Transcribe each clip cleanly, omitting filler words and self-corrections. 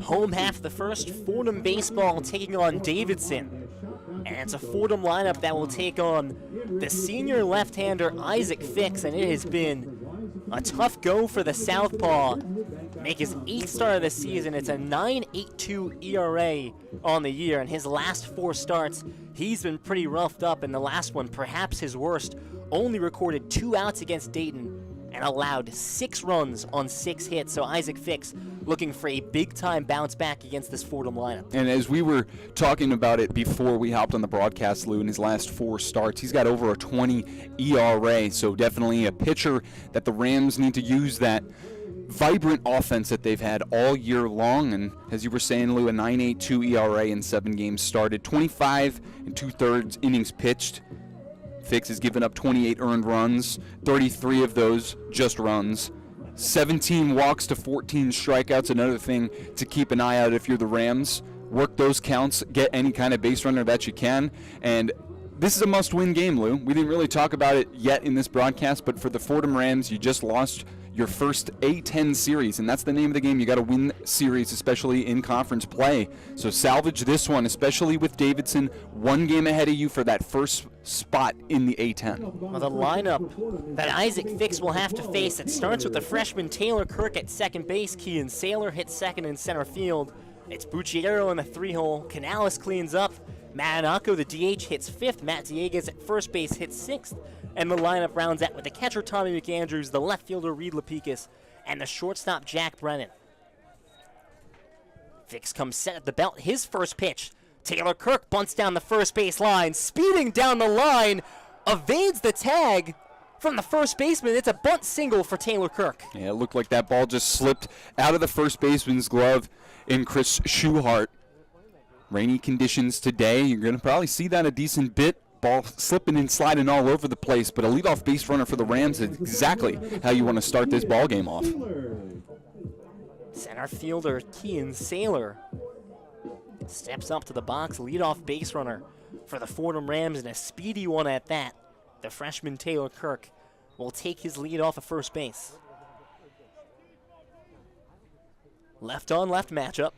Home half of the first, Fordham baseball taking on Davidson. And it's a Fordham lineup that will take on the senior left-hander Isaac Fix, and it has been a tough go for the southpaw. Make his 8th start of the season. It's a 9.82 ERA on the year, and his last 4 starts, he's been pretty roughed up, and the last one, perhaps his worst, only recorded 2 outs against Dayton and allowed 6 runs on 6 hits. So Isaac Fix looking for a big-time bounce back against this Fordham lineup. And as we were talking about it before we hopped on the broadcast, Lou, in his last 4 starts, he's got over a 20 ERA, so definitely a pitcher that the Rams need to use that vibrant offense that they've had all year long. And as you were saying, Lou, a 9.82 ERA in 7 games started, 25 2/3 innings pitched. Fix has given up 28 earned runs, 33 of those just runs, 17 walks to 14 strikeouts. Another thing to keep an eye out if you're the Rams. Work those counts, get any kind of base runner that you can. And this is a must-win game, Lou. We didn't really talk about it yet in this broadcast, but for the Fordham Rams, you just lost your first A10 series, and that's the name of the game. You got to win series, especially in conference play. So salvage this one, especially with Davidson 1 game ahead of you for that first spot in the A10. Well, the lineup that Isaac Fix will have to face, it starts with the freshman Taylor Kirk at second base. Kean Saylor hits second in center field. It's Bucciero in the 3-hole. Canales cleans up. Matanako, the DH, hits 5th. Matt Dieguez at first base hits 6th. And the lineup rounds out with the catcher Tommy McAndrews, the left fielder Reed Lapicus, and the shortstop Jack Brennan. Fix comes set at the belt. His first pitch. Taylor Kirk bunts down the first base line, speeding down the line, evades the tag from the first baseman. It's a bunt single for Taylor Kirk. Yeah, it looked like that ball just slipped out of the first baseman's glove in Chris Schuhart. Rainy conditions today. You're going to probably see that a decent bit. Ball slipping and sliding all over the place, but a leadoff base runner for the Rams is exactly how you want to start this ball game off. Center fielder Kean Saylor steps up to the box, leadoff base runner for the Fordham Rams, and a speedy one at that. The freshman Taylor Kirk will take his lead off of first base. Left-on-left matchup.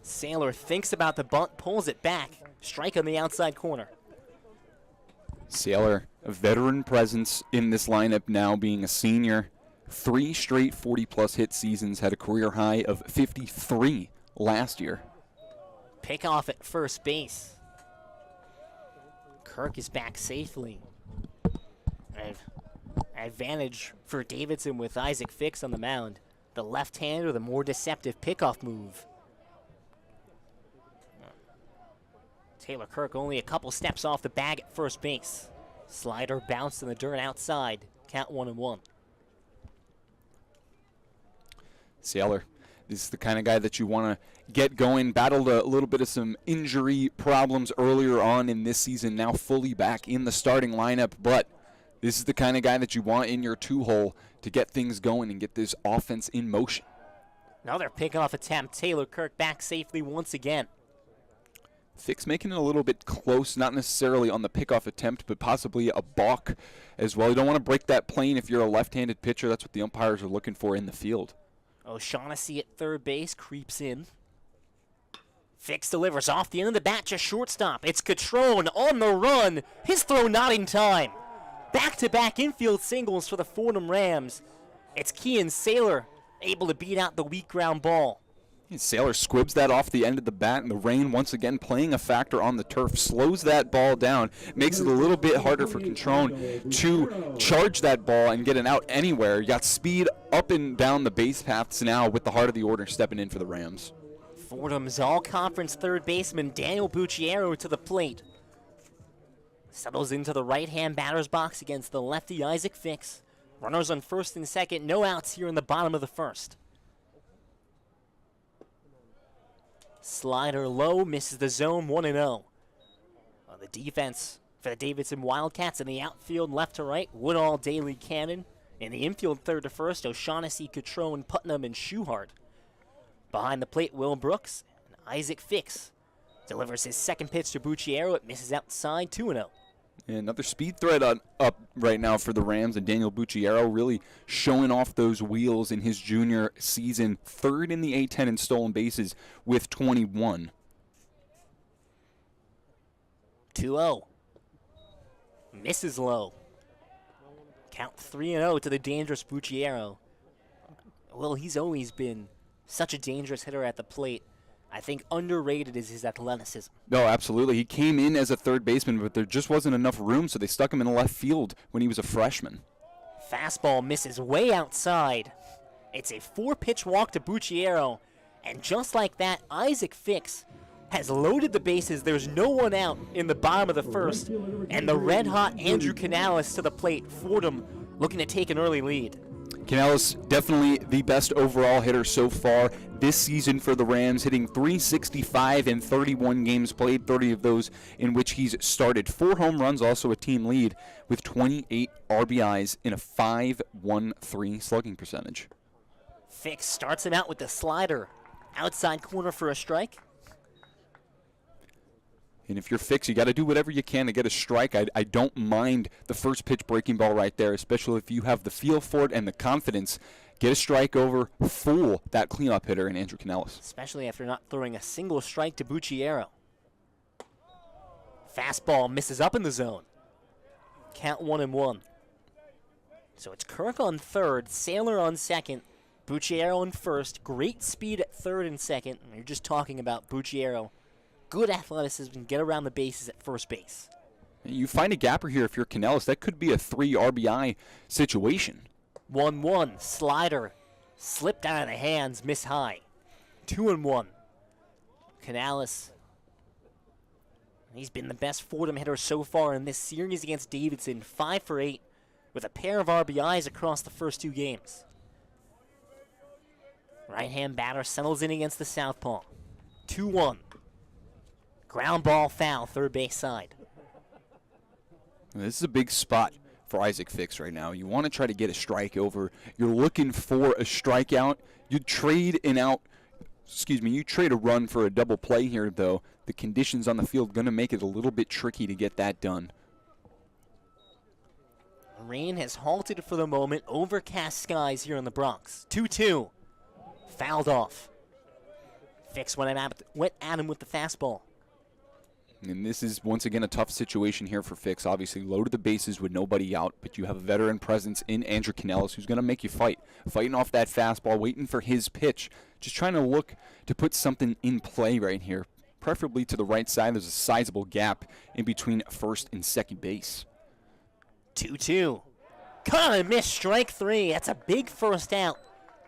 Saylor thinks about the bunt, pulls it back. Strike on the outside corner. Saylor, a veteran presence in this lineup now, being a senior. 3 straight 40-plus hit seasons, had a career high of 53 last year. Pick off at first base. Kirk is back safely. Advantage for Davidson with Isaac Fix on the mound. The left-hander, the more deceptive pickoff move. Taylor Kirk only a couple steps off the bag at first base. Slider bounced in the dirt outside. Count 1-1. Saylor, this is the kind of guy that you want to get going. Battled a little bit of some injury problems earlier on in this season, now fully back in the starting lineup, but this is the kind of guy that you want in your 2-hole to get things going and get this offense in motion. Another pickoff attempt. Taylor Kirk back safely once again. Fix making it a little bit close, not necessarily on the pickoff attempt, but possibly a balk as well. You don't want to break that plane if you're a left-handed pitcher. That's what the umpires are looking for in the field. O'Shaughnessy at third base creeps in. Fix delivers off the end of the bat to shortstop. It's Catrone on the run. His throw not in time. Back-to-back infield singles for the Fordham Rams. It's Kean Saylor able to beat out the weak ground ball. Saylor squibs that off the end of the bat, and the rain once again playing a factor on the turf. Slows that ball down, makes it a little bit harder for Catrone to charge that ball and get an out anywhere. You got speed up and down the base paths now with the heart of the order stepping in for the Rams. Fordham's all-conference third baseman Daniel Bucciero to the plate. Settles into the right-hand batter's box against the lefty Isaac Fix. Runners on first and second, no outs here in the bottom of the first. Slider low, misses the zone, 1-0. The defense for the Davidson Wildcats in the outfield, left to right, Woodall, Daly, Cannon. In the infield, third to first, O'Shaughnessy, Catrone, Putnam, and Schuhart. Behind the plate, Will Brooks, and Isaac Fix delivers his second pitch to Bucciero. It misses outside, 2-0. Another speed threat up right now for the Rams, and Daniel Bucciero really showing off those wheels in his junior season. Third in the A-10 in stolen bases with 21. 2-0. Misses low. Count 3-0 to the dangerous Bucciero. Well, he's always been such a dangerous hitter at the plate. I think underrated is his athleticism. No, absolutely. He came in as a third baseman, but there just wasn't enough room, so they stuck him in left field when he was a freshman. Fastball misses way outside. It's a 4-pitch walk to Bucciero, and just like that, Isaac Fix has loaded the bases. There's no one out in the bottom of the first, and the red-hot Andrew Canales to the plate. Fordham looking to take an early lead. Canales, definitely the best overall hitter so far this season for the Rams, hitting .365 in 31 games played, 30 of those in which he's started. 4 home runs, also a team lead, with 28 RBIs in a .513 slugging percentage. Fix starts him out with the slider. Outside corner for a strike. And if you're Fix, you got to do whatever you can to get a strike. I don't mind the first pitch breaking ball right there, especially if you have the feel for it and the confidence. Get a strike over, fool that cleanup hitter in Andrew Canales. Especially after not throwing a single strike to Bucciero. Fastball misses up in the zone. Count 1-1. So it's Kirk on third, Saylor on second, Bucciero on first. Great speed at third and second. You're just talking about Bucciero. Good athleticism, get around the bases at first base. You find a gapper here if you're Canales. That could be a 3 RBI situation. 1-1, slider, slipped out of the hands, miss high. 2-1. Canales, he's been the best Fordham hitter so far in this series against Davidson, 5 for 8, with a pair of RBIs across the first 2 games. Right-hand batter settles in against the southpaw. 2-1. Ground ball foul, third base side. This is a big spot for Isaac Fix right now. You want to try to get a strike over. You're looking for a strikeout. You trade a run for a double play here, though. The conditions on the field going to make it a little bit tricky to get that done. Rain has halted for the moment. Overcast skies here in the Bronx. 2-2. Fouled off. Fix went at him with the fastball. And this is, once again, a tough situation here for Fix. Obviously, loaded the bases with nobody out, but you have a veteran presence in Andrew Canales who's going to make you fight. Fighting off that fastball, waiting for his pitch. Just trying to look to put something in play right here, preferably to the right side. There's a sizable gap in between first and second base. 2-2. Cut on a miss, strike 3. That's a big first out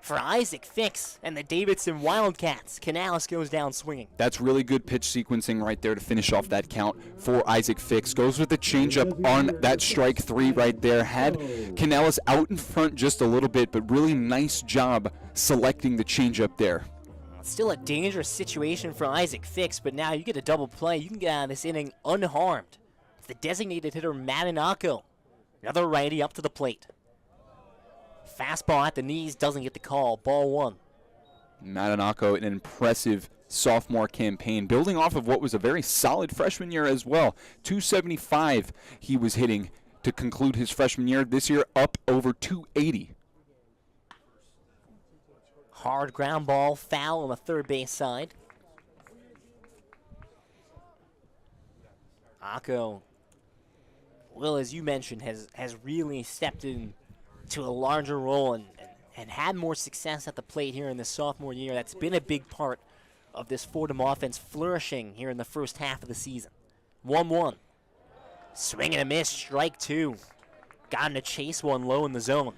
for Isaac Fix and the Davidson Wildcats. Canales goes down swinging. That's really good pitch sequencing right there to finish off that count for Isaac Fix. Goes with the changeup on that strike 3 right there. Had Canales out in front just a little bit, but really nice job selecting the changeup there. Still a dangerous situation for Isaac Fix, but now you get a double play. You can get out of this inning unharmed. It's the designated hitter, Matanako. Another righty up to the plate. Fastball at the knees, doesn't get the call. Ball 1. Matanako, an impressive sophomore campaign, building off of what was a very solid freshman year as well. .275 he was hitting to conclude his freshman year. This year up over .280. Hard ground ball, foul on the third base side. Ako, well, as you mentioned, has really stepped in to a larger role and had more success at the plate here in this sophomore year. That's been a big part of this Fordham offense flourishing here in the first half of the season. 1-1. Swing and a miss, strike 2. Got him to chase one low in the zone.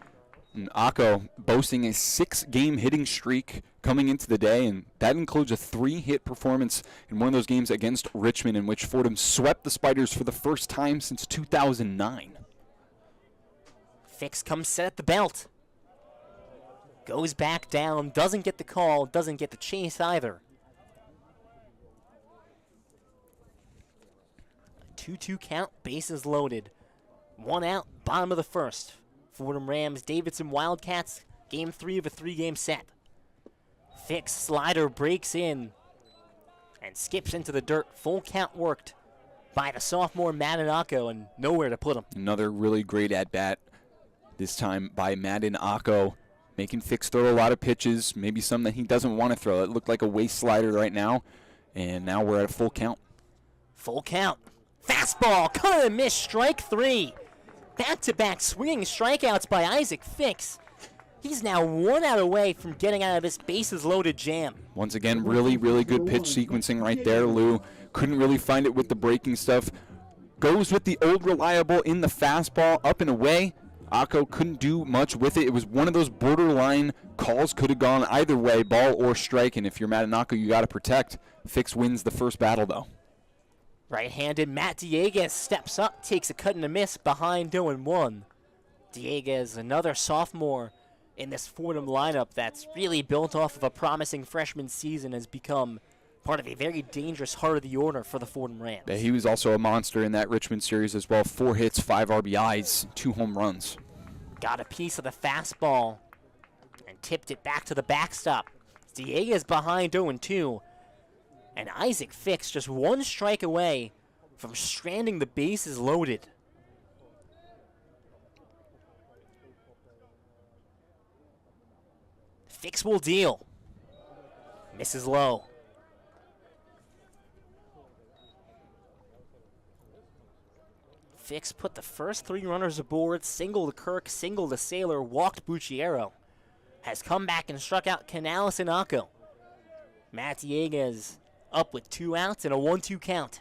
And Ako boasting a 6-game hitting streak coming into the day, and that includes a 3-hit performance in one of those games against Richmond in which Fordham swept the Spiders for the first time since 2009. Fix comes set at the belt. Goes back down, doesn't get the call, doesn't get the chase either. 2-2 count, bases loaded. 1 out, bottom of the first. Fordham Rams, Davidson Wildcats, game 3 of a 3-game set. Fix slider breaks in and skips into the dirt. Full count worked. by the sophomore Madanako, and nowhere to put him. Another really great at-bat, this time by Madanako, making Fix throw a lot of pitches, maybe some that he doesn't want to throw. It looked like a waist slider right now, and now we're at a full count. Full count. Fastball, cut and miss, strike 3. Back-to-back swinging strikeouts by Isaac Fix. He's now 1 out away from getting out of this bases-loaded jam. Once again, really, really good pitch sequencing right there. Lou couldn't really find it with the breaking stuff. Goes with the old reliable in the fastball, up and away. Akko couldn't do much with it. It was one of those borderline calls. Could have gone either way, ball or strike. And if you're Madanako, you got to protect. Fix wins the first battle, though. Right-handed Matt Dieguez steps up, takes a cut and a miss behind 0-1. Dieguez, another sophomore in this Fordham lineup that's really built off of a promising freshman season, has become part of a very dangerous heart of the order for the Fordham Rams. Yeah, he was also a monster in that Richmond series as well. 4 hits, 5 RBIs, 2 home runs. Got a piece of the fastball and tipped it back to the backstop. Dieguez behind 0-2. And Isaac Fix just 1 strike away from stranding the bases loaded. Fix will deal. Misses low. Fix put the first 3 runners aboard, single to Kirk, single to Saylor, walked Bucciero. Has come back and struck out Canales and Akko. Matt Dieguez up with 2 outs and a 1-2 count.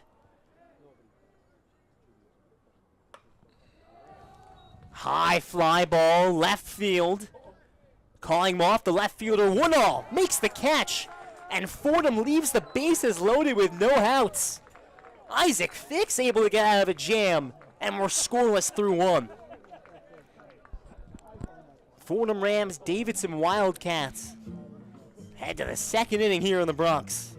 High fly ball, left field. Calling him off, the left fielder, Woodall makes the catch, and Fordham leaves the bases loaded with no outs. Isaac Fix able to get out of a jam, and we're scoreless through 1. Fordham Rams, Davidson Wildcats head to the 2nd inning here in the Bronx.